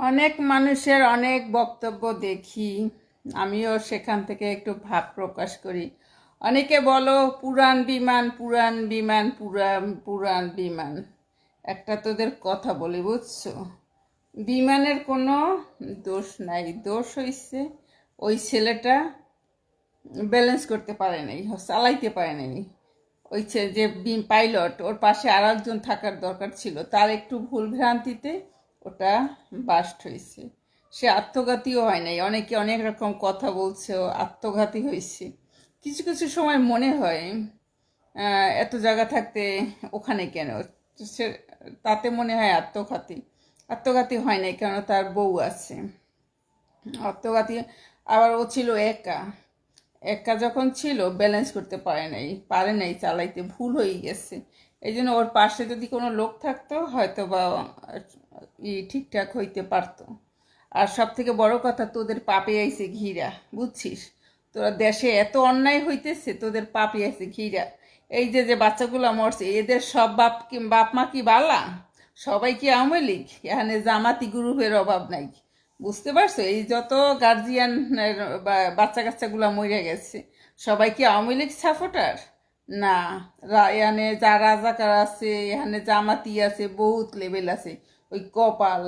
অনেক মানুষের অনেক বক্তব্য দেখি, আমিও সেখান থেকে একটু ভাব প্রকাশ করি। অনেকে বলো পুরান বিমান পুরান বিমান পুরান পুরান বিমান। একটা তোদের কথা বলি, বুঝছো? বিমানের কোনো দোষ নাই, দোষ হইছে ওই ছেলেটা ব্যালেন্স করতে পারে নাই, চালাইতে পারে নাই। ওই যে পাইলট, ওর পাশে আর একজন থাকার দরকার ছিল, তার একটু ভুল ভ্রান্তিতে ওটা বাস্ট হয়েছে। সে আত্মঘাতীও হয় নাই, অনেকে অনেক রকম কথা বলছে ও আত্মঘাতী হয়েছে। কিছু কিছু সময় মনে হয় এত জায়গা থাকতে ওখানে কেন, সে তাতে মনে হয় আত্মঘাতী। আত্মঘাতী হয় নাই, কেন তার বউ আছে। আত্মঘাতী আবার ও ছিল একা। একা যখন ছিল ব্যালেন্স করতে পারে নাই, চালাইতে ভুল হয়ে গেছে। এই জন্য ওর পাশে যদি কোনো লোক থাকতো হয়তো বা ঠিকঠাক হইতে পারতো। আর সব থেকে বড় কথা, তোদের পাপে আইছে ঘিরা, বুঝছিস? তোরা দেশে এত অন্যায় হইতেছে, তোদের পাপে আইছে ঘিরা। এই যে যে বাচ্চাগুলো মরছে, এদের সব বাপ মা কি বালা? সবাই কি আওয়ামী লীগ? এখানে জামাতি গ্রুপের অভাব নাই, বুঝতে পারছো? এই যত গার্জিয়ান বাচ্চা কাচ্চাগুলো মরে গেছে, সবাই কি আওয়ামী লীগ সাপোর্টার? না। এখানে যা রাজাকার আছে, এখানে জামাতি আছে, বহুত লেভেল আছে। ওই কপাল